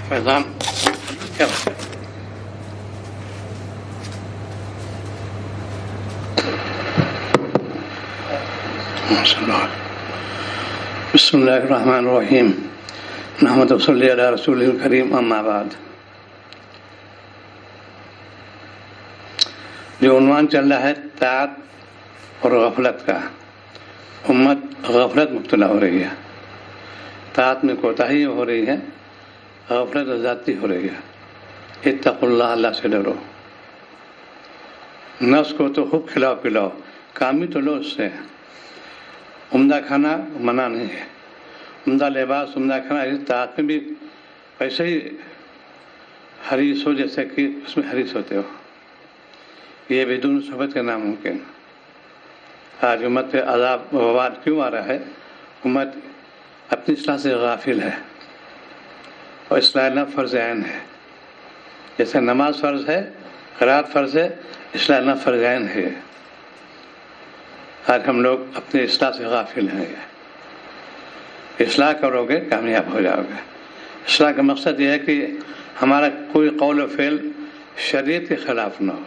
فیضان کیا بسم اللہ الرحمن الرحیم نحمد صلی علی رسول الکریم اما بعد. جو عنوان چل رہا ہے طاعت اور غفلت کا، امت غفلت مبتلا ہو رہی ہے، طاعت میں کوتاہی ہو رہی ہے، غفلت و زیادتی ہو رہی ہے. اتقوا اللہ، اللہ سے ڈرو. نفس کو تو خوب کھلاؤ پلاؤ، کام بھی تو لو اس سے. عمدہ کھانا منع نہیں ہے، عمدہ لباس، عمدہ کھانا. طاعت میں بھی ایسے ہی حریص ہو جیسے کہ اس میں حریص ہوتے ہو. یہ بدون صحبت کا ناممکن. آج امت پہ عذاب و وبال کیوں آ رہا ہے؟ امت اپنی اصلاح سے غافل ہے، اور اصلاح نفس فرض عین ہے. جیسے نماز فرض ہے، قرات فرض ہے، اصلاح نفس فرض عین ہے. آج ہم لوگ اپنی اصلاح سے غافل ہیں. اصلاح کرو گے کامیاب ہو جاؤ گے. اصلاح کا مقصد یہ ہے کہ ہمارا کوئی قول و فعل شریعت کے خلاف نہ ہو.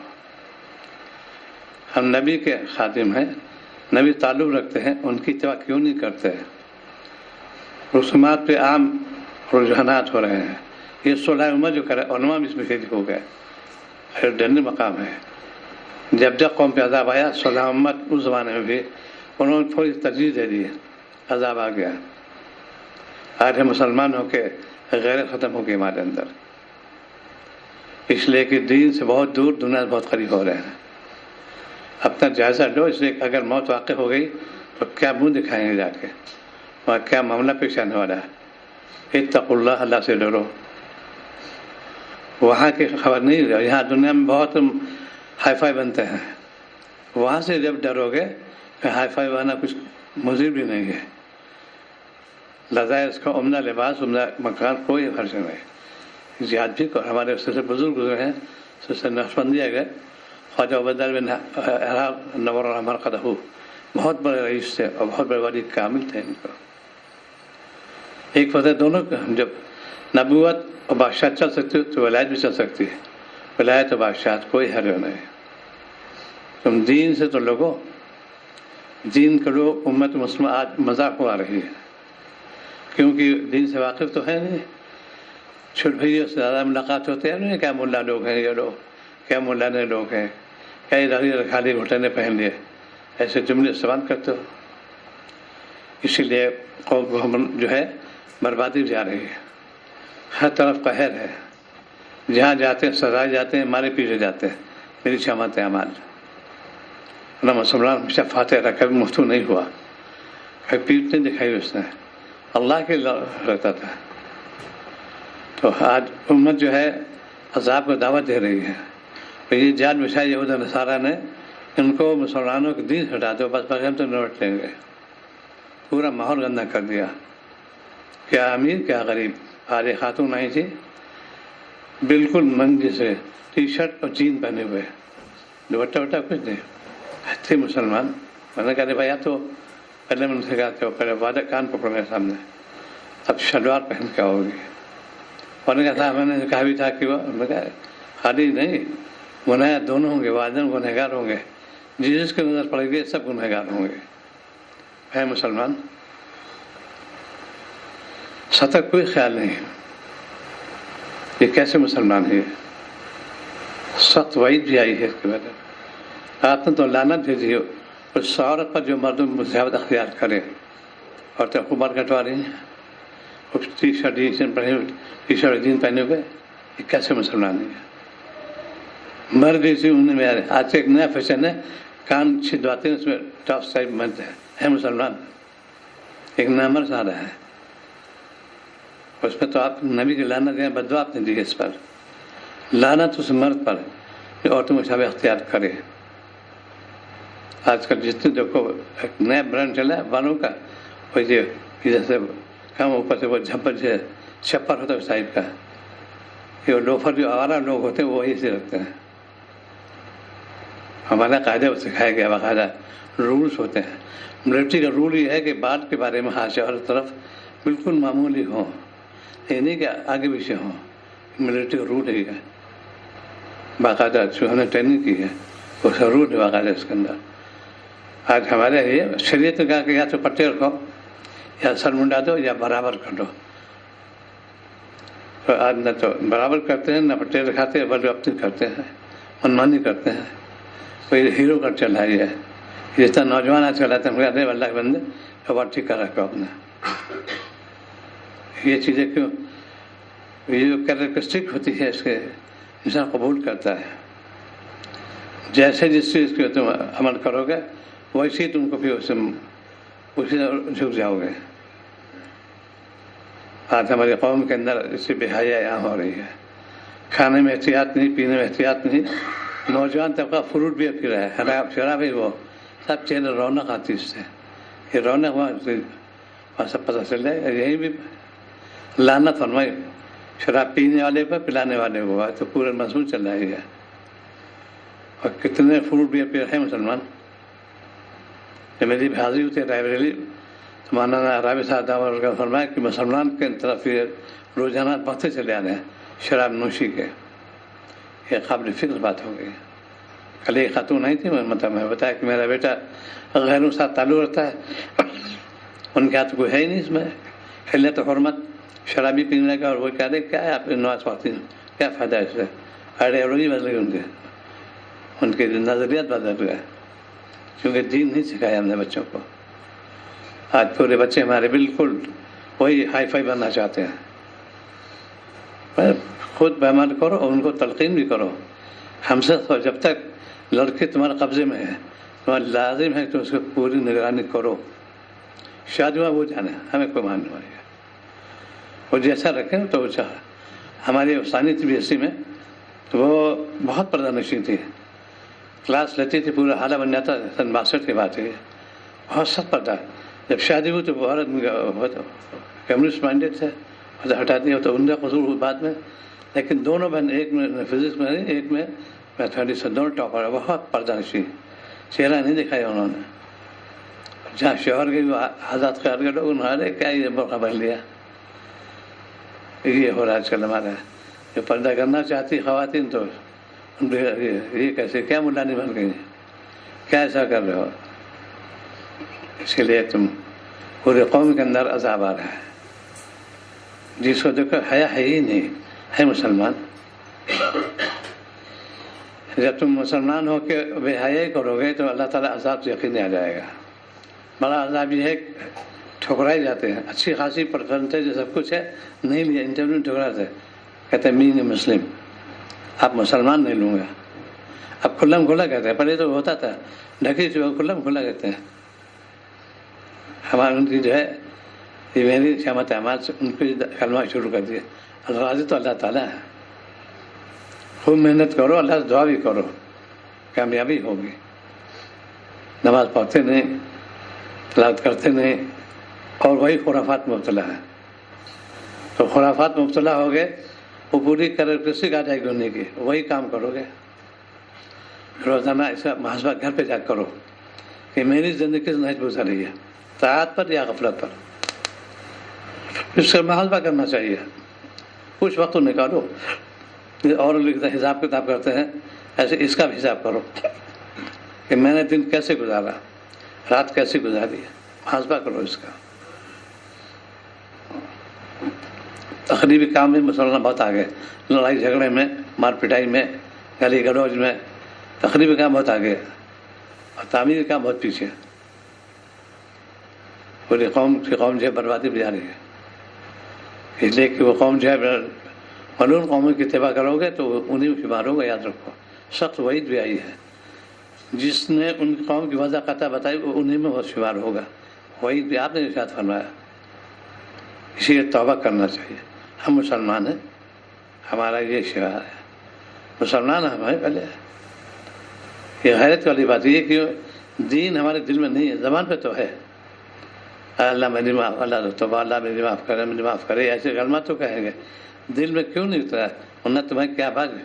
ہم نبی کے خادم ہیں، نبی تعلق رکھتے ہیں، ان کی اتباع کیوں نہیں کرتے؟ رسومات پہ عام رجحانات ہو رہے ہیں. یہ صلح امت جو کرے، علماء بھی اس میں شریک ہو گئے. ڈرنے مقام ہے. جب قوم پہ عذاب آیا، صلح امت اس زمانے میں بھی انہوں نے تھوڑی ترجیح دے دی، عذاب آ گیا. آج ہم مسلمان ہو کے غیر ختم ہو گئی ہمارے اندر، اس لیے کہ دین سے بہت دور، دنیا سے بہت قریب ہو رہے ہیں. اپنا جائزہ لو. اس لیے اگر موت واقع ہو گئی تو کیا منہ دکھائیں گے جا کے، اور کیا معاملہ پیش آنے والا ہے؟ اتقوا اللہ، اللہ سے ڈرو. وہاں کی خبر نہیں رہی. یہاں دنیا میں بہت ہائی فائی بنتے ہیں، وہاں سے جب ڈرو گے کہ ہائی فائی بنا کچھ مضر بھی نہیں ہے. لذا اس کا عمدہ لباس، عمدہ مکان، کوئی خرچ نہیں. جہاد بھی ہمارے اس سے بزرگ گزرے ہیں، اس سے نقشبندی آ گئے. خواجہ عبداللہ بن نور الرحمن قدہ بہت بڑے رئیس تھے اور بہت بڑے ولی کامل تھے. ان کو ایک وقت دونوں جب نبوت اور بادشاہ چل سکتی ہو تو ولایت بھی چل سکتی ہے. ولایت و بادشاہت کوئی حرج نہیں. تم دین سے تو لوگو، دین کے لوگ امت مسلمہ آج مذاق آ رہی ہے، کیونکہ دین سے واقف تو ہے نہیں. چھوٹ بھائیوں سے زیادہ ملاقات ہوتے ہیں نہیں. کیا ملا لوگ ہیں یہ لوگ، کیا مولانا لوگ ہیں، کیا ادھر خالی گھٹنے پہن لیے، ایسے جملے استعمال کرتے ہو. اسی لیے قوم کو ہم جو ہے بربادی جا رہی ہے. ہر طرف قہر ہے. جہاں جاتے ہیں سزائے جاتے ہیں، مارے پیچھے جاتے ہیں. میری شامت اعمال علامہ مسلمان ہمیشہ فاتح رہا، کبھی مفتو نہیں ہوا، کبھی پیٹ نہیں دکھائی اس نے، اللہ کے رہتا تھا. تو آج امت جو ہے عذاب کو دعوت دے رہی ہے. یہ جال بچھائی یہود نصارہ نے، ان کو مسلمانوں کے دین ہٹا دو، بس ہم تو لوٹ لیں گے. پورا ماحول گندہ کر دیا. کیا امیر کیا غریب. آج ایک خاتون آئی تھی، بالکل منجی سے ٹی شرٹ اور جین پہنے ہوئے، دوپٹہ وٹا کچھ نہیں، تھے مسلمان. میں نے کہا بھائی تو پہلے میں نے کہا کہ پہلے وعدہ کان پکڑو میرے سامنے، اب شلوار پہن کے آؤ گی. اور نے کہا تھا، میں نے کہا بھی تھا کہ وہ کہا خالی نہیں، گناہ دونوں ہوں گے، والدین گنہگار ہوں گے، جس کے نظر پڑے گی سب گنہگار ہوں گے. ہے مسلمان، سطح کوئی خیال نہیں. یہ کیسے مسلمان ہے؟ سخت وعید بھی آئی ہے اس کے بارے میں. آپ نے تو لعنت بھیجی ہو اس عورت پر جو مرد مذہبت اختیار کرے. اور تو حکومت کٹوا رہی ہیں، ٹی شرٹ جین پہنے ہوئے، ٹی شرٹ جین پہنے ہوئے. یہ کیسے مسلمان ہے؟ مر گئی تھی انہوں نے. آج ایک نیا فیشن ہے، کان چھدواتے ہیں، اس میں ٹاپ سٹائپ بنتے ہیں. ہے مسلمان، ایک نیا مرض آ رہا ہے. اس میں تو آپ نبی کی لعنت دیں، بددعا آپ نے دی ہے اس پر. لعنت اس مرد پر جو عورتوں میں شابہ اختیار کرے. آج کل جتنے دیکھو ایک نیا برانڈ چلا ہے بالوں کا، وہ جیسے کم اوپر سے وہ جھپر سے چھپر ہوتا ہے اس ٹائپ کا. یہ لوفر جو آوارہ لوگ ہوتے ہیں وہ وہی سے رکھتے ہیں. ہمارا قاعدہ سکھایا گیا، باقاعدہ رولس ہوتے ہیں. ملٹری کا رول یہ ہے کہ بال کے بارے میں ہاشیہ ہر طرف بالکل معمولی ہوں، یہ نہیں کہ آگے پیچھے ہوں. ملٹری کا رول ہے یہ باقاعدہ، جو ہم نے ٹریننگ کی ہے اس رول ہے باقاعدہ اس کے اندر. آج ہمارے یہ شریعت نے کہا کہ یا تو پٹے رکھو یا سر منڈا دو یا برابر کر دو. تو آج نہ تو برابر کرتے ہیں نہ پٹے رکھاتے ہیں، بلکہ اپنی کرتے ہیں، منمانی کرتے ہیں. کوئی ہیرو کر چلا ہے جس طرح نوجوان آج چلاتے ہیں ارے اللہ کے بندے تو بات ٹھیک کر رکھو اپنے. یہ چیزیں کیوں، یہ جو کیریکٹرسٹک ہوتی ہے اس کے انسان قبول کرتا ہے. جیسے جس چیز کے تم عمل کرو گے ویسے ہی تم کو پھر اسی جھک جاؤ گے. آج ہماری قوم کے اندر اس سے بے حیائی عام ہو رہی ہے. کھانے میں احتیاط نہیں، پینے میں احتیاط نہیں. نوجوان طبقہ فروٹ بھی پی رہا ہے، شراب بھی، وہ سب چہرے رونق آتی اس سے. یہ رونق وہاں سب پتہ چل جائے. یہی بھی لعنت فرمائی شراب پینے والے پر، پلانے والے کو، تو پورا مضمون چل رہا ہے. اور کتنے فروٹ بھی پی رہے ہیں مسلمان. جب میری حاضری ہوتی ہے لائبریری تو مولانا رابع صاحب کا فرمایا کہ مسلمان کے طرف یہ رجحانات بڑھتے چلے آ رہے ہیں شراب نوشی کے. یہ قابل فکر بات ہو گئی. کل ایک خاتون آئی تھی، مطلب میں بتایا کہ میرا بیٹا غیروں کے ساتھ تعلق رکھتا ہے، ان کے ہاتھ کوئی ہے ہی نہیں اس میں حلت و حرمت، شرابی پینے کا. اور وہ کہہ رہے کیا ہے آپ نماز پڑھتی ہیں، کیا فائدہ ہے اس سے. آئیڈیالوجی بدل گئی ان کے نظریات بدل گئے، کیونکہ دین نہیں سکھایا ہم نے بچوں کو. آج پورے بچے ہمارے بالکل وہی ہائی فائی بننا چاہتے ہیں. خود بیمار کرو اور ان کو تلقین بھی کرو. ہم سے جب تک لڑکے تمہارے قبضے میں ہے تمہارا لازم ہے کہ اس کو پوری نگرانی کرو. شادی ہوا وہ جانے، ہمیں کوئی مان نہیں ہے. وہ جیسا رکھیں تو وہ ہماری ثانی تھی BSc میں تو وہ بہت پردہ نشین تھی. کلاس لیتی تھی پورا حالہ بن جاتا. 62 کی بات ہے، بہت سخت پردہ. جب شادی ہوئی تو بہت کمیونسٹ مائنڈیڈ تھے، ہٹا دیا تو ان کا قصور ہوئی بعد میں. لیکن دونوں بہن، ایک میں فزکس میں ایک میں میتھمیٹکس میں، دونوں ٹاپر. بہت پردہ نشین، چہرہ نہیں دکھایا انہوں نے. جہاں شوہر کے آزاد خیال کے لوگ انہوں نے کیا یہ برقع پہن لیا. یہ ہو رہا آج کل ہمارا. جو پردہ کرنا چاہتی خواتین تو یہ کیسے، کیا ملانی بن گئی، کیا ایسا کر رہے ہو. اس کے لیے تم پورے قوم کے اندر عذاب آ رہا ہے. جس کو دیکھو حیا ہے ہی نہیں، ہے مسلمان. جب تم مسلمان ہو کے بے حیائی کرو گے تو اللہ تعالیٰ عذاب سے یقین آ جائے گا. بڑا عذاب یہ ہے ٹھکرائے جاتے ہیں. اچھی خاصی پرسنٹیج سب کچھ ہے، نہیں لیا انٹرویو میں ٹھکراتے، کہتے ہیں مین مسلم، آپ مسلمان نہیں لوں گا. اب کھلم کھلا کہتے ہیں، پہلے تو ہوتا تھا ڈھکی سے کھلم کھلا کہتے ہیں. ہمارے ان کی جو ہے یہ میری شامت اعمال سے ان کو کلمہ شروع کر دیا. راضی تو اللہ تعالیٰ ہے. خوب محنت کرو، اللہ سے دعا بھی کرو، کامیابی ہوگی. نماز پڑھتے نہیں، تلاوت کرتے نہیں، اور وہی خرافات میں مبتلا ہے. تو خرافات میں مبتلا ہو گئے، وہ پوری کیریکٹرسٹک آ جائے گی انہیں کی. وہی کام کرو گے. روزانہ اس کا محاسبہ گھر پہ جا کرو کہ میری زندگی کس نہج گزر رہی ہے، طاعت پر یا غفلت پر. اس کا محاسبہ کرنا چاہیے. کچھ وقت نکالو. اور حساب کتاب کرتے ہیں، ایسے اس کا بھی حساب کرو کہ میں نے دن کیسے گزارا، رات کیسے گزاری. محاسبہ کرو اس کا. تقریبی کام میں مسلمان بہت آگے، لڑائی جھگڑے میں، مار پٹائی میں، گلی گلوچ میں تقریبی کام بہت آگے، اور تعمیری کام بہت پیچھے. پوری قوم کی قوم جو ہے بربادی بھی جا رہی ہے. اس لیے کہ وہ قوم جو ہے ملعون قوموں کی اتباع کرو گے تو انہیں میں شمار ہوگا. یاد رکھو، سخت وعید بھی آئی ہے. جس نے ان قوم کی وضع قطع بتائی وہ انہیں میں وہ شمار ہوگا. وعید بھی آپ نے ارشاد فرمایا. اسی لیے توبہ کرنا چاہیے. ہم مسلمان ہیں، ہمارا یہ شعار ہے. مسلمان ہمارے پہلے. یہ غیرت والی بات یہ کہ دین ہمارے دل میں نہیں ہے، زبان پہ تو ہے. اللہ میری معاف، اللہ توبہ، اللہ میری معاف کرے، میری معاف کرے، ایسے کلمات تو کہیں گے. دل میں کیوں نہیں اترا؟ ورنہ تمہیں کیا بات ہے؟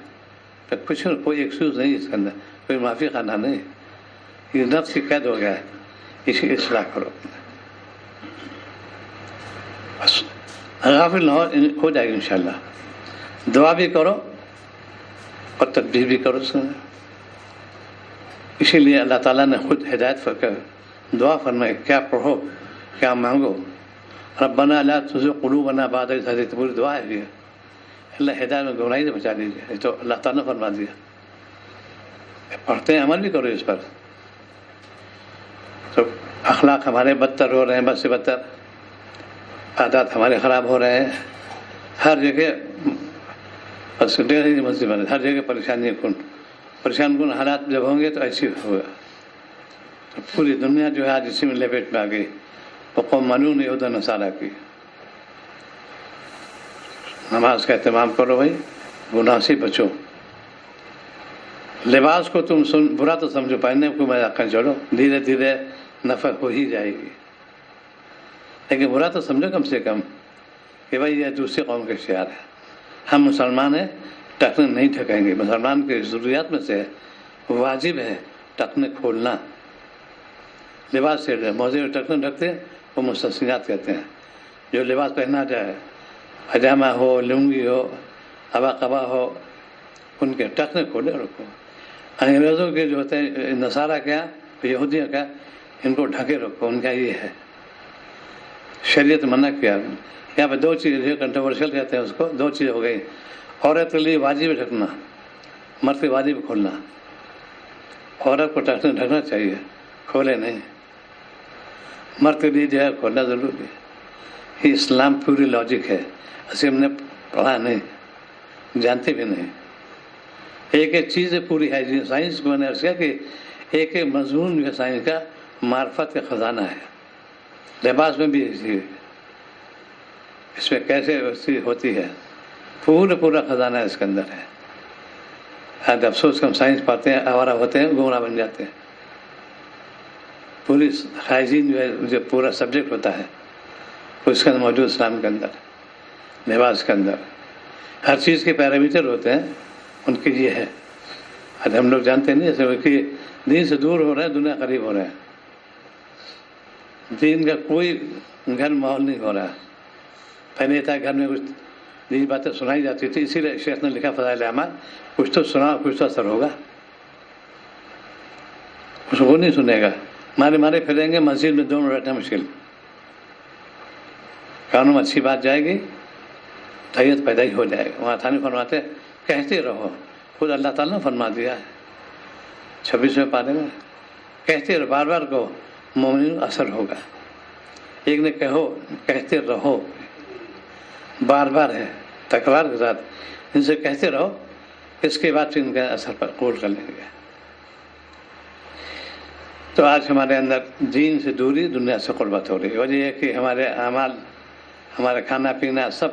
تو کچھ کوئی ایکسکیوز نہیں اس کے اندر، کوئی معافی خانہ نہیں. یہ نفس کی قید ہو گیا ہے. اس کی اصلاح کرو. بس غافل نہ ہو جائے گی انشاءاللہ. دعا بھی کرو اور تدبیر بھی کرو. اسی لیے اللہ تعالیٰ نے خود ہدایت کر دعا فرمائی، کیا پڑھو کیا مانگو. ربنا لا تزغ قلوبنا بعد إذ هديتنا، پوری دعا ہے یہ. اللہ ہدایت میں گمراہی سے بچا لیجیے. یہ تو اللہ تعالیٰ نے فرما دیا. پڑھتے ہیں، عمل بھی کرو اس پر. تو اخلاق ہمارے بدتر ہو رہے ہیں، بد سے بدتر. عادات ہمارے خراب ہو رہے ہیں. ہر جگہ بس ڈیری مسجد بنے، ہر جگہ پریشان کن حالات جب ہوں گے تو ایسی ہوگا. تو پوری دنیا جو ہے آج اسی میں لپیٹ میں آ گئی. وہ قوم ملعون یہود و نصارہ کی. نماز کا اہتمام کرو بھائی، گناہ سے بچو. لباس کو تم برا تو سمجھو، پہننے کو مذاق کر چلو، دھیرے دھیرے نفع ہو ہی جائے گی. لیکن برا تو سمجھو کم سے کم کہ بھائی یہ دوسری قوم کے شعار ہے. ہم مسلمان ہیں، ٹخنے نہیں ڈھکیں گے. مسلمان کے ضروریات میں سے واجب ہے ٹخنے کھولنا. لباس سے موزے میں ٹخنے ڈھکتے وہ مستثنیات کہتے ہیں. جو لباس پہنا جائے، پاجامہ ہو، لنگی ہو، ابا قبا ہو، ان کے ٹخنے کھولے رکھو. انگریزوں کے جو ہوتے ہیں نصارہ کیا، یہودیوں کا، ان کو ڈھکے رکھو. ان کا یہ ہے، شریعت منع کیا. یہاں پہ دو چیز کنٹروورشل کہتے ہیں اس کو. دو چیز ہو گئی. عورت کے لیے واجب ڈھکنا، مرد کے واجب کھولنا. عورت کو ٹخنے ڈھکنا چاہیے، کھولے نہیں. مرد کے لیے جو ہے کھولنا ضروری ہے. یہ اسلام پوری لاجک ہے. اسے ہم نے پڑھا نہیں، جانتے بھی نہیں. ایک ایک چیز پوری ہے. سائنس کو میں نے عرض کیا کہ ایک ایک مضمون جو ہے سائنس کا معرفت کا خزانہ ہے. لباس میں بھی اس میں کیسے ہوتی ہے، پورا خزانہ اس کے اندر ہے. آج افسوس کہ ہم سائنس پڑھتے ہیں، آوارہ ہوتے ہیں، گمراہ بن جاتے ہیں. پوری ہائیجین جو ہے جو پورا سبجیکٹ ہوتا ہے اس کے اندر موجود اسلام کے اندر، لباس کے اندر ہر چیز کے پیرامیٹر ہوتے ہیں. ان کے یہ ہے. آج ہم لوگ جانتے نہیں، جیسے کہ دین سے دور ہو رہے ہیں، دنیا قریب ہو رہے ہیں. دین کا کوئی گھر ماحول نہیں ہو رہا. پہلے تھا گھر میں کچھ دینی باتیں سنائی جاتی تھی. اسی لیے شیخ نے لکھا فضائل اعمال، کچھ تو سنا، کچھ تو اثر ہوگا. اس کو نہیں سنے گا، مارے پھریں گے. مسجد میں 2 منٹ بیٹھنا مشکل. کانوں میں اچھی بات جائے گی، طبیعت پیدا ہی ہو جائے گا. وہاں تھانے فرماتے کہتے رہو. خود اللہ تعالیٰ نے فرما دیا ہے 26ویں پارے میں، کہتے رہو. بار بار کو مومن اثر ہوگا. ایک نے کہتے رہو، بار بار ہے، تکرار کے ساتھ. ان سے کہتے رہو، اس کے بعد پھر ان کا اثر پر قبول کر لیں گے. تو آج ہمارے اندر دین سے دوری، دنیا سے قربت ہو رہی ہے. وجہ یہ کہ ہمارے اعمال، ہمارا کھانا پینا سب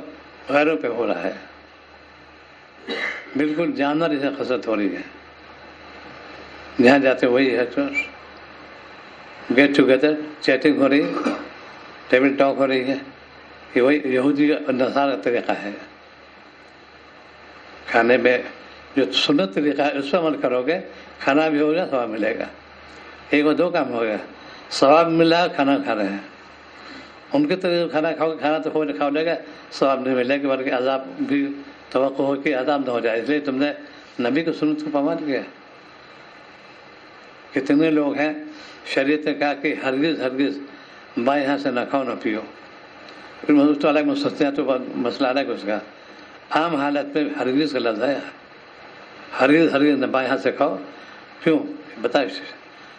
غیروں پہ ہو رہا ہے. بالکل جانور جیسے خسرت ہو رہی ہے. جہاں جاتے وہی ہے. گیٹ ٹوگیدر، چیٹنگ ہو رہی ہے، ٹیبل ٹاک ہو رہی ہے. یہ وہی یہودی کا نصارہ طریقہ ہے. کھانے میں جو سنت طریقہ ہے اس پہ عمل کرو گے، کھانا بھی ہوگا، ثواب ملے گا. ایک اور 2 کام ہو گیا، ثواب ملا، کھانا کھا رہے ہیں. ان کے طریقے کھانا کھاؤ گے، کھانا تو کھا لے گا، ثواب نہیں ملے گا، بلکہ عذاب بھی توقع ہو کہ عذاب نہ ہو جائے. اس لیے تم نے نبی کی سنت کو پامال کیا. کتنے لوگ ہیں شریعت نے کہا کہ ہرگز بائیں ہاتھ سے نہ کھاؤ نہ پیو. پھر تو الگ مستثنیات تو مسئلہ الگ اس کا. عام حالت میں ہرگز کا لفظ ہے. ہرگز نہ بائیں ہاتھ سے کھاؤ. کیوں بتائے؟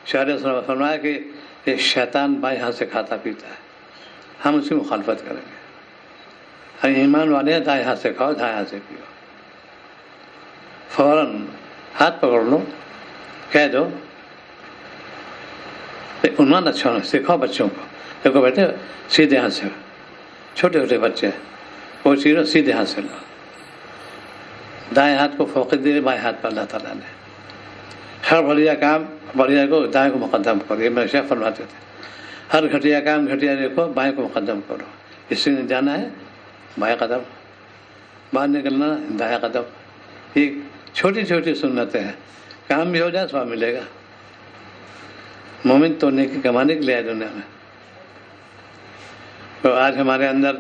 شاعر فرمایا کہ یہ شیطان بائیں ہاتھ سے کھاتا پیتا ہے. ہم اس کی مخالفت کریں گے. ہم ایمان والے ہیں، دائیں ہاتھ سے کھاؤ، دائیں ہاتھ سے پیو. فوراً ہاتھ پکڑ لو، کہہ دو. عنوان اچھا ہونا، سکھاؤ بچوں کو. دیکھو بیٹے سیدھے ہاتھ سے، چھوٹے بچے وہ چیز سیدھے ہاتھ سے لو. دائیں ہاتھ کو فوقیت دے بائیں ہاتھ پر اللہ تعالیٰ نے. ہر بڑھیا کام بڑھیا کو دائیں کو مقدم کرو. یہ میرے شیخ فرماتے تھے. ہر گھٹیا کام گھٹیا دیکھو، بائیں کو مقدم کرو. اس سے جانا ہے بائیں قدم، باہر نکلنا دائیں قدم. یہ چھوٹی سنتیں ہیں. کام بھی ہو جائے، ثواب ملے گا. مومن تو نیکی کمانے کے لیے ہے دنیا میں. تو آج ہمارے اندر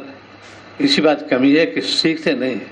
اسی بات کمی ہے کہ سیکھتے نہیں ہیں.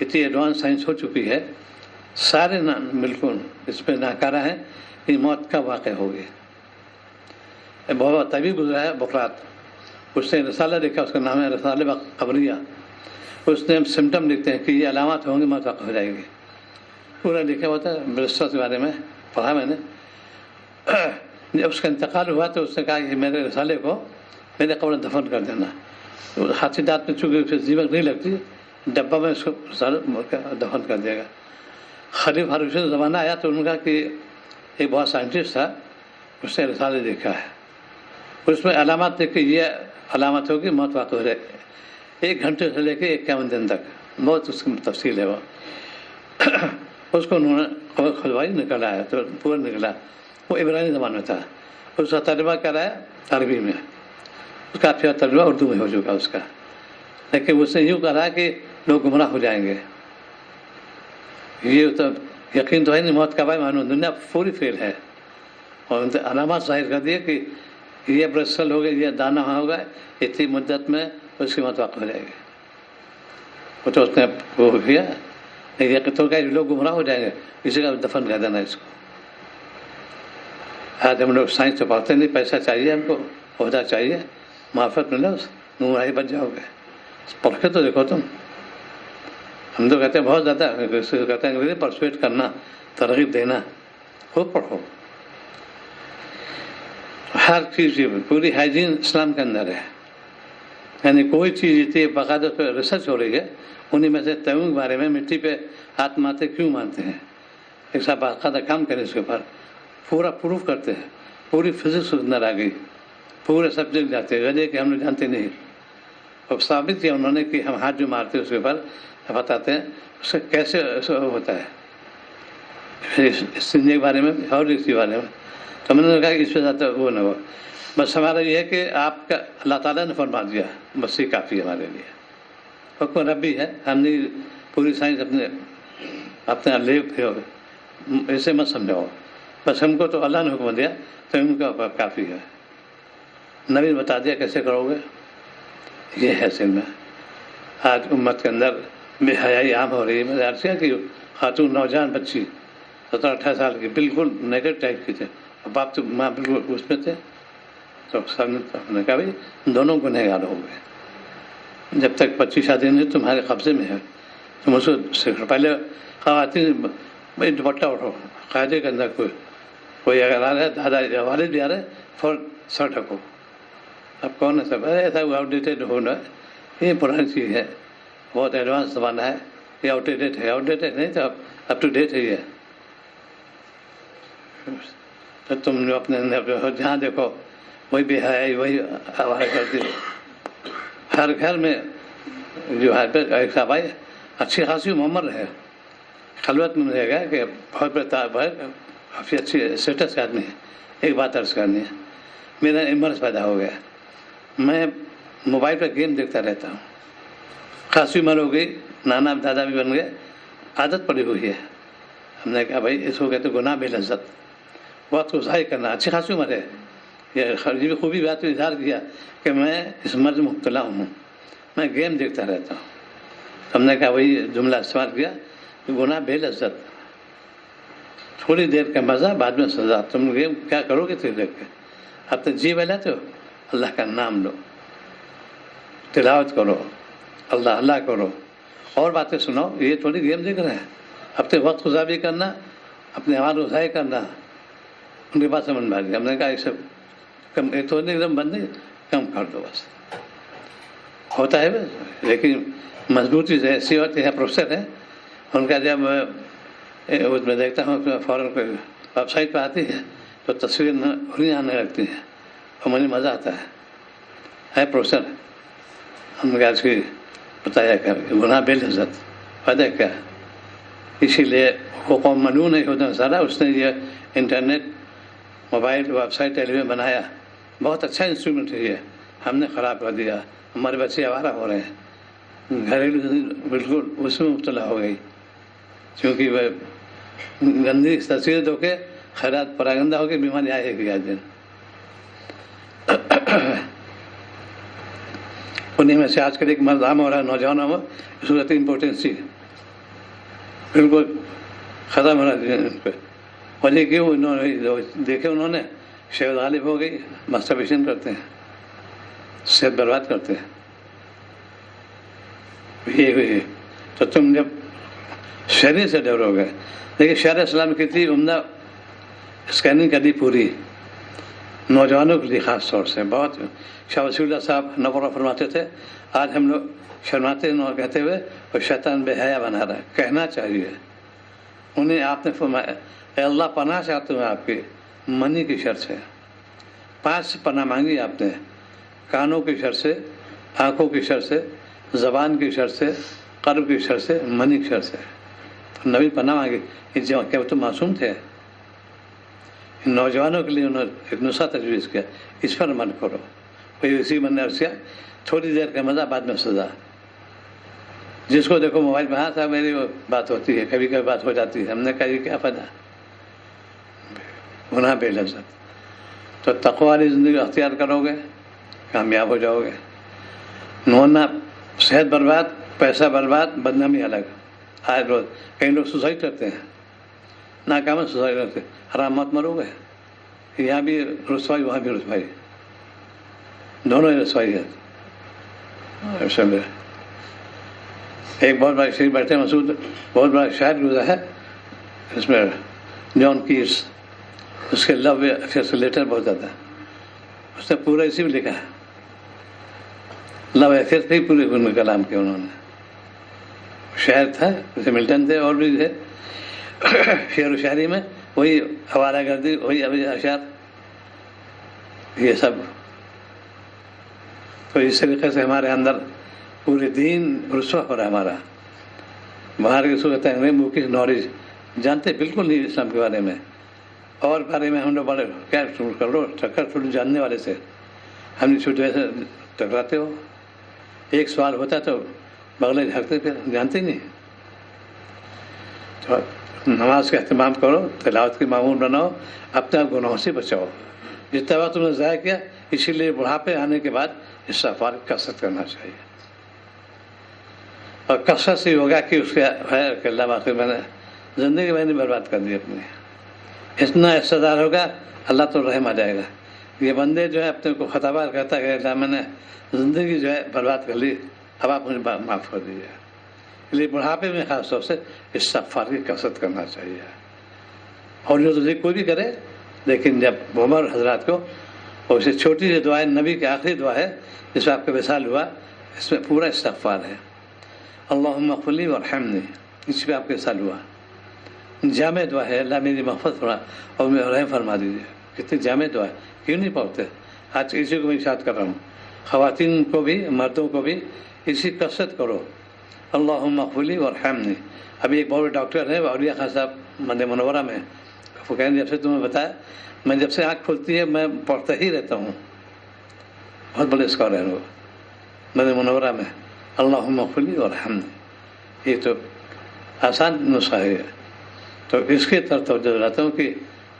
اتنی ایڈوانس سائنس ہو چکی ہے، سارے بالکل اس پہ ناکارہ ہیں کہ موت کا واقع ہوگی۔ بہت طبی گزرا ہے بقرات، اس نے رسالہ لکھا، اس کا نام ہے رسالہ قبریہ۔ اس نے سمٹم لکھتے ہیں کہ یہ علامات ہوں گی، موت واقع ہو جائے گی، پورا لکھا ہوتا ہے۔ برسٹر کے بارے میں پڑھا میں نے۔ جب اس کا انتقال ہوا تو اس نے کہا کہ میرے رسالے کو میرے قبر دفن کر دینا۔ ہاتھی دانت میں چونکہ اسے دیمک نہیں لگتی، ڈبہ میں اس کو رسالہ دفن کر دے گا۔ خلیفہ ہر زمانہ آیا تو انہوں نے کہا کہ ایک بہت سائنٹسٹ تھا، اس نے رسالے دیکھا ہے، اس میں علامات دیکھ کے یہ علامت ہوگی موت واقع ہو جائے، 1 گھنٹے سے لے کے 51 دن تک، بہت اس کی تفصیل ہے وہ۔ اس کو انہوں نے قبر کھلوائی، نکل آیا تو پورا نکلا۔ وہ عبرانی زبان میں تھا، اس کا ترجمہ کرایا عربی میں، اس کا پھر ترجمہ اردو میں ہو چکا اس کا۔ لیکن اس نے یوں کہا کہ لوگ گمراہ ہو جائیں گے، یہ تو یقین تو ہے نہیں موت کا بھائی، معلوم دنیا پوری فیل ہے، اور علامات ظاہر کر دیے کہ یہ برسل ہوگا، یہ دانہ ہوگا، اتنی مدت میں اس کی موت واقع ہو جائے گی۔ وہ تو اس نے وہ کیا، یہ تو کہ لوگ گمراہ ہو جائیں گے، اسی کا دفن کر دینا اس کو۔ آج ہم لوگ سائنس تو پڑھتے نہیں، پیسہ چاہیے ہم کو، عہدہ چاہیے، معافت ملے، گمراہی بچ جاؤ گے۔ پڑھ کے تو دیکھو تم، ہم تو کہتے ہیں بہت زیادہ کہتے ہیں پرسویٹ کرنا، ترغیب دینا، خوب پڑھو۔ ہر چیز پوری ہائیجین اسلام کے اندر ہے، یعنی کوئی چیز اتنی باقاعدہ پہ ریسرچ ہو رہی ہے۔ انہیں میں سے تیمم کے بارے میں مٹی پہ ہاتھ مارتے کیوں مانتے ہیں، ایک ساتھ باقاعدہ کام کریں اس کے اوپر، پورا پروف کرتے ہیں، پوری فزکس اندر آ گئی، پورے سبجیکٹ جاتے ہیں، وجہ کہ ہم لوگ جانتے نہیں، اور ثابت کیا انہوں نے کہ ہم ہاتھ جو مارتے ہیں اس کے اوپر بتاتے ہیں اس سے کیسے ہوتا ہے، سننے کے بارے میں اور اس کے بارے میں۔ تو میں نے کہا کہ اس پہ زیادہ وہ نہ ہو، بس ہمارا یہ ہے کہ آپ کا اللہ تعالیٰ نے فرما دیا، بس یہ کافی ہے ہمارے لیے۔ حکم ربی ہے، ہم نے پوری سائنس اپنے لے پھر ایسے مت سمجھاؤ، بس ہم کو تو اللہ نے حکم دیا تو ان کا کافی ہے۔ نبی بتا دیا کیسے کرو گے، یہ ہے سن میں۔ آج امت کے اندر بے حیائی عام ہو رہی ہے۔ میں نے عرض کیا کہ خاتون نوجوان بچی 17-18 سال کی بالکل نیگیٹو ٹائپ کی تھے، اور باپ تو ماں بالکل اس میں تھے، تو سب نے کہا بھائی دونوں گنہگار ہو گئے، جب تک بچی شادی نہیں تمہارے قبضے میں ہے تم اس کو سیکھو۔ پہلے خواتین بھائی دوپٹہ اٹھو، قاعدے کے اندر کوئی اگر آ رہا ہے، دادا والد بھی آ رہے فوراً سر ڈھکو۔ اب کون ہے سب ایسا آؤٹ ڈیٹیڈ ہونا، یہ پرانی چیز ہے، بہت ایڈوانس زمانہ ہے، یہ آؤٹ ڈیٹیڈ ہے، آؤٹ ڈیٹیڈ نہیں تو اپ ٹو ڈیٹ ہے یہ۔ تو تم جو اپنے جہاں دیکھو وہی بے حیائی، وہی آواز کرتی، ہر گھر میں جو ہے ایک صاحب آئی اچھی خاصی عمر ہے، خلوت میں رہے گا کہ بہت بڑے کافی اچھی اسٹیٹس کے آدمی ہے۔ ایک بات عرض کرنی ہے، میرا مرض پیدا ہو گیا، میں موبائل پہ گیم دیکھتا رہتا ہوں، خاصی عمر ہو گئی، نانا دادا بھی بن گئے، عادت پڑی ہوئی ہے۔ ہم نے کہا بھائی اس کو کہتے گناہ بے لذت، بہت کو ظاہر کرنا، اچھی خاصی عمر ہے، یہ خرجی خوبی بات کو اظہار کیا کہ میں اس مرض میں مبتلا ہوں، میں گیم دیکھتا رہتا ہوں۔ ہم نے کہا وہی جملہ استعمال کیا کہ گناہ بے لذت، تھوڑی دیر کا مزہ بعد میں سزا، تم گیم کیا کرو گے تو دیکھ کے اپنے جی بہلاتے ہو، اللہ کا نام لو، تلاوت کرو، اللہ اللہ کرو، اور باتیں سنو، یہ تھوڑی گیم دیکھ رہے ہیں، اپنے وقت کو ضائع کرنا، اپنے آواز کو ضائع کرنا، ان کے پاس سمجھ میں آ گیا۔ ہم نے کہا یہ سب کم، ایک تو ایک دم بند نہیں، کم کر دو بس، ہوتا ہے بس، لیکن مضبوطی سے ایسی ہوتی ہے۔ پروفیسر ہے ان کا، جب اس میں دیکھتا ہوں کہ فوراً کوئی ویب سائٹ پہ آتی ہے تو تصویر نہیں آنے لگتی ہے، اور مجھے مزہ آتا ہے پروفیسر، ہم نے کہا اس کی بتایا کر گناہ بے لذت فائدہ کیا، اسی لیے وہ قوم ملعون نہیں ہوتا سارا، اس نے یہ انٹرنیٹ، موبائل، ویب سائٹ، ٹیلی ویژن بنایا، بہت اچھا انسٹرومنٹ ہے یہ، ہم نے خراب کر دیا، ہمارے بچے آوارہ ہو رہے ہیں، گھریلو بالکل اس میں مبتلا ہو گئی، کیونکہ وہ گندی تصویر دو کے خیرات پراگندہ ہو کے بیماری آئے گی آج دن۔ انہیں میں سے آج کل ایک مرد عام ہو رہا ہے نوجوانوں میں، صورت امپورٹینسی بالکل ختم ہونا ان پہ. وجہ کیوں؟ انہوں نے دیکھے، انہوں نے شہوت غالب ہو گئی، مسٹربیشن کرتے ہیں، صحت برباد کرتے ہیں. یہ تو تم جب شریعت سے ڈرو گے. دیکھیے شرع اسلام کتنی عمدہ اسکیننگ کری پوری نوجوانوں کے لیے، خاص طور سے بہت. شاہ وسیع اللہ صاحب نقرہ فرماتے تھے، آج ہم لوگ شرماتے ہیں کہتے ہوئے اور شیطان بے حیا بنا رہا ہے. کہنا چاہیے انہیں. آپ نے فرمایا اے اللہ پناہ چاہتا ہوں آپ کی منی کی شر سے. 5 پناہ مانگی آپ نے، کانوں کی شر سے، آنکھوں کی شر سے، زبان کی شر سے، قلب کی شر سے، منی کی شر سے. نبی پناہ مانگی. کیا وہ تو معصوم تھے؟ ان نوجوانوں کے لیے انہوں نے ایک نسخہ تجویز کیا، اس پر عمل کرو. کوئی اسی من نے عرض کیا تھوڑی دیر کا مزہ بعد میں سزا. جس کو دیکھو موبائل میں، ہاں صاحب میری بات ہوتی ہے، کبھی کبھی بات ہو جاتی ہے. ہم نے کہا یہ کیا فائدہ، گناہ بے لذت. تو تقوی والی زندگی اختیار کرو گے کامیاب ہو جاؤ گے. نورنا صحت برباد، پیسہ برباد، بدنامی الگ. آج روز کئی لوگ سوسائڈ کرتے ہیں، ناکام سوسائڈ کرتے ہیں. حرام مت مرو گے. یہاں بھی رسوائی، وہاں بھی رسوائی، دونوں ہی رسوائی ہے. ایک بہت بڑا شریف بیٹھے مسعود، بہت بڑا شاعر گزرا ہے اس میں، جان کیٹس. اس کے لو افیئر سے لیٹر بہت زیادہ، اس نے پورا اسی میں لکھا ہے. لو افیئر سے ہی پورے ان کا کلام کیا انہوں نے. شاعر تھا جیسے ملٹن تھے اور بھی تھے. شعر و شاعری میں وہی حوالہ گردی، وہی ابھی اشعار، یہ سب. تو اس طریقے سے ہمارے اندر پورے دین رسوا ہو رہا ہے ہمارا. باہر کی صورت ہے منہ کی نالج جانتے بالکل نہیں اسلام کے بارے میں، اور بارے میں ہم لوگ بڑے کیا کر لو ٹکر چھوٹ جاننے والے سے. ہم نے چھوٹے سے ٹکراتے ہو. ایک سوال ہوتا تو بغلے جھانکتے پھر جانتے نہیں. تو نماز کا اہتمام کرو، تلاوت کے معمول بناؤ، اپنے آپ گناہوں سے بچاؤ. جتنا وقت تم نے ضائع کیا، اسی لیے بڑھاپے آنے کے بعد استغفار کی کثرت کرنا چاہیے. اور کثرت سے ہوگا کہ اس کا ہے کہ اللہ واقعی میں نے زندگی میں نے برباد کر دی اپنی. اتنا اقتدار ہوگا اللہ تو رحم آ جائے گا. یہ بندے جو ہے اپنے کو خطابار کہتا ہے کہ میں نے زندگی جو ہے برباد کر لی، اب آپ مجھے معاف کر دیجیے. اس لیے بڑھاپے میں خاص طور سے استغفار کی کثرت کرنا چاہیے. اور جو تو کوئی بھی کرے، لیکن جب عمر حضرات کو، اور اسے چھوٹی سی دعا ہے، نبی کی آخری دعا ہے جس میں آپ کا وصال ہوا، اس میں پورا استغفار ہے. اللہم اغفر لی وارحمنی، اس پہ آپ کا وصال ہوا. جامع دعا ہے، اللہ میری مغفرت فرما اور میں رحم فرما دیجیے. کتنی جامع دعا ہے، کیوں نہیں پڑھتے؟ آج اسی کو میں ارشاد کر رہا ہوں، خواتین کو بھی مردوں کو بھی اسی کثرت کرو. اللہم اغفر لی وارحمنی. ابھی ایک بہت ڈاکٹر ہے اولیاء خان صاحب مدینہ منورہ میں، وہ کہیں جب سے تمہیں بتایا، میں جب سے آنکھ کھلتی ہے میں پڑھتا ہی رہتا ہوں. بہت بڑے اسکالر ہیں وہ مدینہ منورہ میں. اللہم اغفر لی وارحمنی، یہ تو آسان نسخہ ہے. تو اس کی طرف توجہ دلاتا ہوں کہ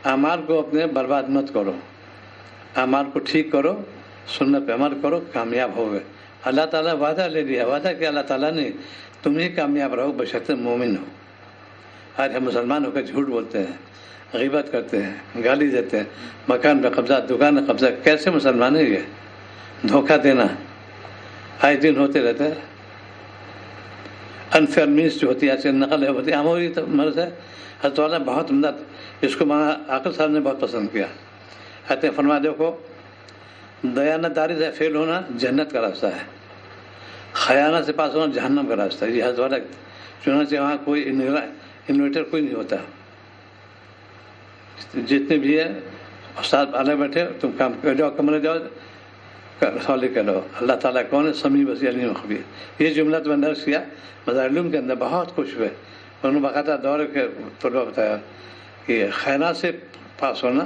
اعمال کو اپنے برباد مت کرو، اعمال کو ٹھیک کرو، سنت پہ عمل کرو، کامیاب ہو گئے. اللہ تعالیٰ وعدہ لے لیا. وعدہ کہ اللہ تعالیٰ نے تم ہی کامیاب رہو بشرط مومن ہو. آج ہم مسلمان ہو کر جھوٹ بولتے ہیں، غیبت کرتے ہیں، گالی دیتے ہیں، مکان پہ قبضہ، دکان پہ قبضہ. کیسے مسلمان ہے یہ؟ دھوکہ دینا آئے دن ہوتے رہتا ہے. انفیئر مینس جو ہوتی ہے ایسے نقل ہوتی ہے عموری مرض ہے. حضرت والا بہت عمدہ، اس کو مولانا عاقل صاحب نے بہت پسند کیا. کہتے ہیں فرما دیکھو، دیانتداری سے فیل ہونا جنت کا راستہ ہے، خیانت سے پاس ہونا جہنم کا راستہ ہے. یہ حضرت والا چنانچہ وہاں کوئی انویٹر کوئی نہیں ہوتا. جتنے بھی ہے استاد الگ بیٹھے، تم کام کر جاؤ، کمرے جاؤ، سوال کر لو اللہ تعالیٰ کون ہے، سمیع بصیر علیم خبیر. یہ جملہ تو میں نے درس کیا مظاہر علوم کے اندر، بہت خوش ہوئے. انہوں نے باقاعدہ دور کے طلبہ بتایا کہ خیانت سے پاس ہونا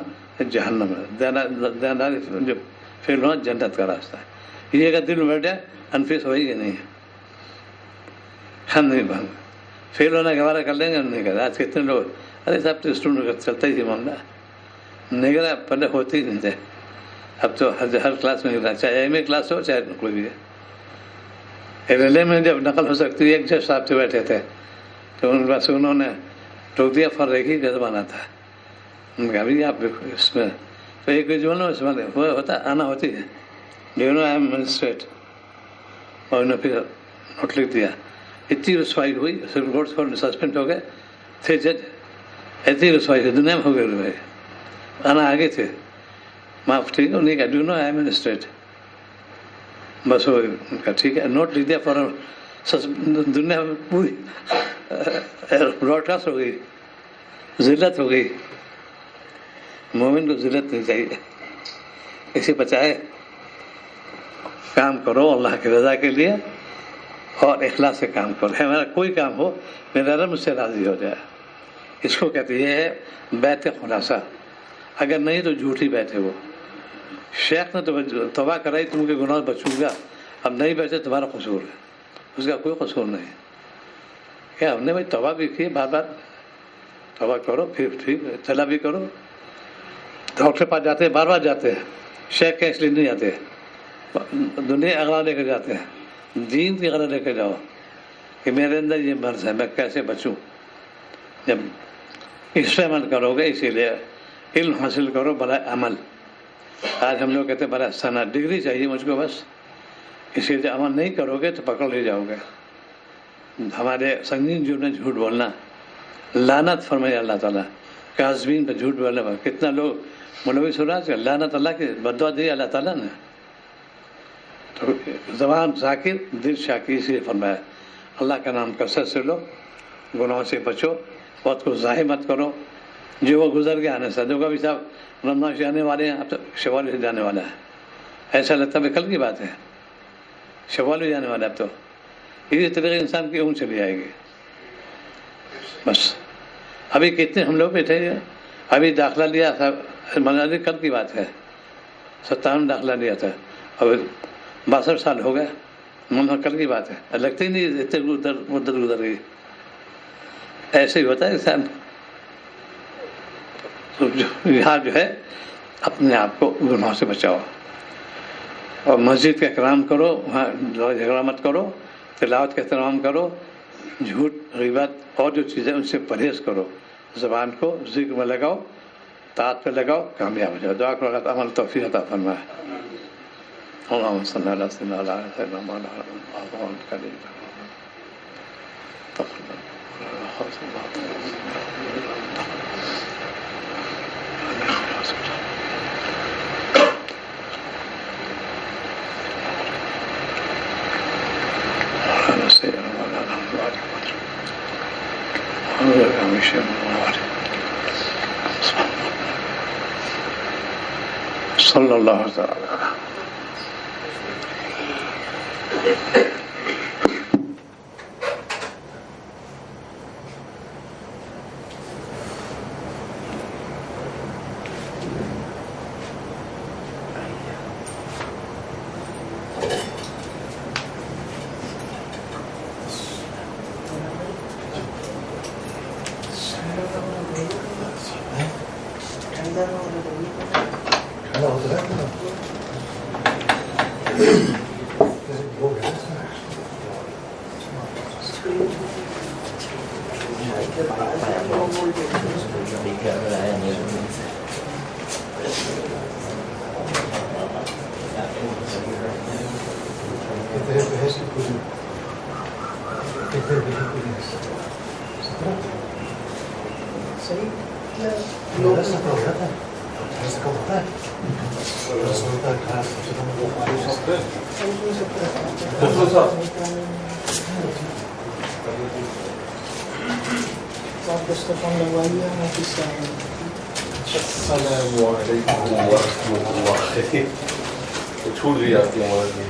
جہنم ہے، دیانتداری جو فیل ہونا جنت کا راستہ ہے. یہ اگر دل میں بیٹھ جائے انفیس ہوئی کہ نہیں ہے. ہم نہیں بھنگ فیل ہونا کے بارے کر لیں گے، ہم نہیں کریں. آج کتنے لوگ ارے صاحب تو اسٹوڈنٹ کا چلتا ہی تھی معاملہ، نگرا پہلے ہوتے ہی نہیں تھے. اب تو ہر کلاس میں نگرا، چاہے ایم اے کلاس ہو چاہے کوئی بھی ہے. ایل ایل اے میں جب نقل ہو سکتی ہے، ایک جج صاحب سے بیٹھے تھے تو ان بس انہوں نے روک دیا، فر ایک ہی زبانہ تھا. ان کا بھی آپ اس میں تو ایک جو اس میں وہ ہوتا آنا ہوتی ہے do know I am magistrate, اور انہوں نے پھر نوٹ لکھ دیا. اتنی رسوائی ہوئی، سپریم کورٹ سسپینڈ ہو گئے تھے جج، اتنی رسوائی ہوئی دنیا میں ہو گئے رسوائی، آنا آگے تھے معاف ٹھیک ہے، انہیں کہا do know I am magistrate, بس وہ ان کا ٹھیک ہے نوٹ لکھ دیا فوراً. دنیا میں پوری براڈ کاسٹ ہو گئی، ذلت ہو گئی. مومن کو ذلت نہیں چاہیے، اسے بچائے. کام کرو اللہ کی رضا کے لیے اور اخلاص سے کام کرو. ہمارا کوئی کام ہو میرا رب مجھ سے راضی ہو جائے، اس کو کہتے یہ ہے بیت خلاصہ. اگر نہیں تو جھوٹی بیت ہے وہ. شیخ نے تو توبہ کرائی تم کے گناہ بچوں گا، اب نہیں بچے تمہارا قصور ہے، اس کا کوئی قصور نہیں. کیا ہم نے بھائی توبہ بھی کی، بار بار توبہ کرو، پھر ٹھیک چلا بھی کرو. ڈاکٹر کے پاس جاتے ہیں، بار بار جاتے ہیں، شیخ کے اس لیے نہیں جاتے، دنیا اغراض لے کے جاتے ہیں. دین کی غرض لے کے جاؤ کہ میرے اندر یہ مرض ہے، میں کیسے بچوں. جب اس سے عمل کرو گے، اسی لیے علم حاصل کرو بلا عمل. آج ہم لوگ کہتے ہیں بڑا سنا ڈگری چاہیے مجھ کو بس، اسی لیے نہیں کرو گے تو پکڑ لے جاؤ گے. ہمارے سنگین جو نے جھوٹ بولنا، لعنت فرمائے اللہ تعالیٰ کاذبین پہ، جھوٹ بولنے پر. کتنا لوگ مولوی سنا لعنت اللہ کی بددعا دی اللہ تعالیٰ نے. تو زبان ذاکر دل شاکر، اسی لیے فرمایا اللہ کا نام کثرت سے لو، گناہوں سے بچو، وقت کو ضائع مت کرو. جو وہ گزر گیا آنے سے، جو کبھی صاحب رمضان سے آنے والے ہیں، اب تو شوال سے جانے والا ہے، ایسا لگتا ہے کل کی بات ہے، شوال بھی جانے والا ہے. اب تو اسی طریقے انسان کی عمر چلی جائے گی. بس ابھی کتنے ہم لوگ بیٹھے ہیں، ابھی داخلہ لیا تھا، کل کی بات ہے، 57 داخلہ لیا تھا، اب 62 سال ہو گئے، کل کی بات ہے. لگتے ہی نہیں اتنے مدت گزر گئی. ایسے ہی ہوتا ہے انسان. یہاں جو ہے اپنے آپ کو گناہوں سے بچاؤ، اور مسجد کا احترام کرو، وہاں جھگڑا مت کرو، تلاوت کا احترام کرو، جھوٹ غیبت اور جو چیزیں ان سے پرہیز کرو. زبان کو ذکر میں لگاؤ، طاعت پہ لگاؤ، کامیاب ہو جاؤ. دعا کرو اللہ عمل توفیق عطا فرمائے. اللہم صلی اللہ علیہ وسلم صلی اللہ تعالی. السلام علیکم ورحمۃ اللہ. چھوٹ گئی آپ کی آواز میں.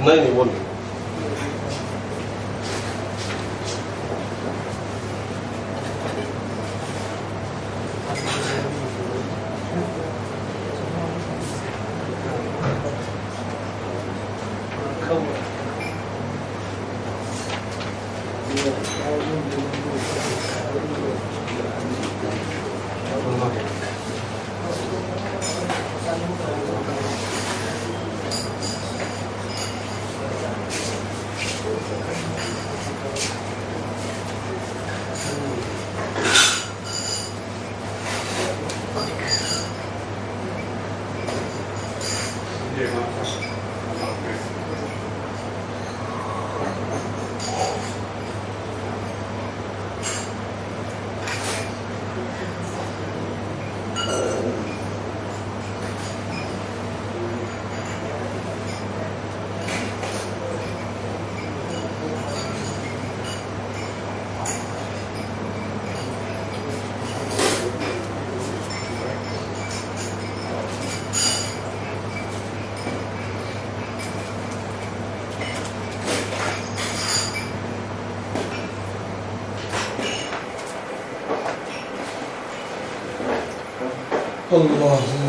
نہیں وہ نہیں اللہ